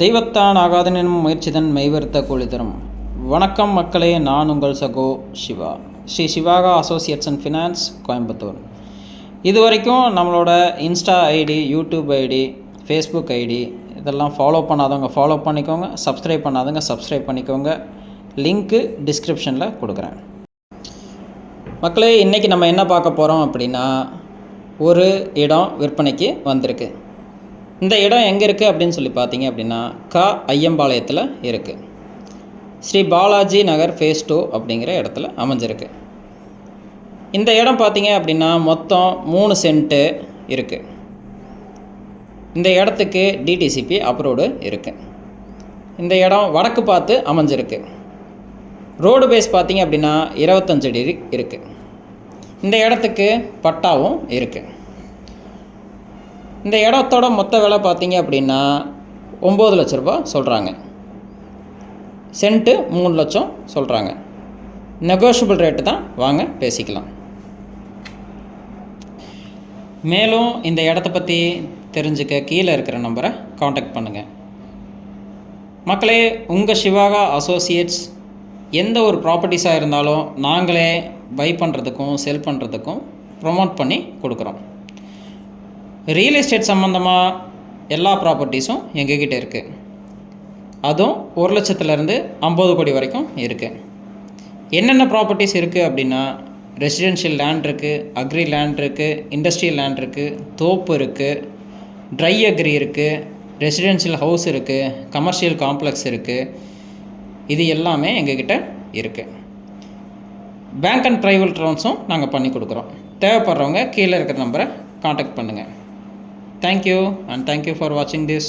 தெய்வத்தான் ஆகாதனும் முயற்சிதன் மெய்வருத்த கூலி தரும். வணக்கம் மக்களே, நான் உங்கள் சகோ Siva, Sri Sivaka associates and finance, Coimbatore. இது வரைக்கும் நம்மளோட insta ID, YouTube ID, Facebook ID இதெல்லாம் ஃபாலோ பண்ணாதவங்க ஃபாலோ பண்ணிக்கோங்க, சப்ஸ்கிரைப் பண்ணாதவங்க சப்ஸ்கிரைப் பண்ணிக்கோங்க. லிங்க்கு டிஸ்கிரிப்ஷனில் கொடுக்குறேன். மக்களே, இன்றைக்கி நம்ம என்ன பார்க்க போகிறோம் அப்படின்னா, ஒரு இடம் விற்பனைக்கு வந்திருக்கு. இந்த இடம் எங்கே இருக்குது அப்படின்னு சொல்லி பார்த்தீங்க அப்படின்னா, ஐயம்பாளையத்தில் இருக்குது. ஸ்ரீ பாலாஜி நகர் ஃபேஸ் 2 அப்படிங்கிற இடத்துல அமைஞ்சிருக்கு. இந்த இடம் பார்த்தீங்க அப்படின்னா மொத்தம் 3 சென்ட்டு இருக்குது. இந்த இடத்துக்கு டிடிசிபி அப்ரூவ்டு இருக்குது. இந்த இடம் வடக்கு பார்த்து அமைஞ்சிருக்கு. ரோடு பேஸ் பார்த்தீங்க அப்படின்னா 25 அடி இருக்குது. இந்த இடத்துக்கு பட்டாவும் இருக்குது. இந்த இடத்தோட மொத்த விலை பார்த்தீங்க அப்படின்னா 9 லட்ச ரூபா சொல்கிறாங்க. சென்ட்டு 3 லட்சம் சொல்கிறாங்க. நெகோஷியபிள் ரேட்டு தான், வாங்க பேசிக்கலாம். மேலும் இந்த இடத்த பற்றி தெரிஞ்சுக்க கீழே இருக்கிற நம்பரை காண்டாக்ட் பண்ணுங்கள். மக்களே, உங்கள் சிவாகா அசோசியேட்ஸ் எந்த ஒரு ப்ராப்பர்ட்டிஸாக இருந்தாலும் நாங்களே பை பண்ணுறதுக்கும் செல் பண்ணுறதுக்கும் ப்ரொமோட் பண்ணி கொடுக்குறோம். ரியல் எஸ்டேட் சம்மந்தமாக எல்லா ப்ராப்பர்ட்டிஸும் எங்ககிட்ட இருக்குது. அதுவும் 1 லட்சத்துலேருந்து 50 கோடி வரைக்கும் இருக்குது. என்னென்ன ப்ராப்பர்ட்டிஸ் இருக்குது அப்படின்னா, ரெசிடென்ஷியல் லேண்ட் இருக்குது, அக்ரி லேண்ட் இருக்குது, இண்டஸ்ட்ரியல் லேண்ட் இருக்குது, தோப்பு இருக்குது, ட்ரை அக்ரி இருக்குது, ரெசிடென்ஷியல் ஹவுஸ் இருக்குது, கமர்ஷியல் காம்ப்ளெக்ஸ் இருக்குது. இது எல்லாமே எங்ககிட்ட இருக்குது. பேங்க் அண்ட் ப்ரைவேட் லோன்ஸும் நாங்கள் பண்ணி கொடுக்குறோம். தேவைப்படுறவங்க கீழே இருக்கிற நம்பரை காண்டாக்ட் பண்ணுங்கள். Thank you and thank you for watching this.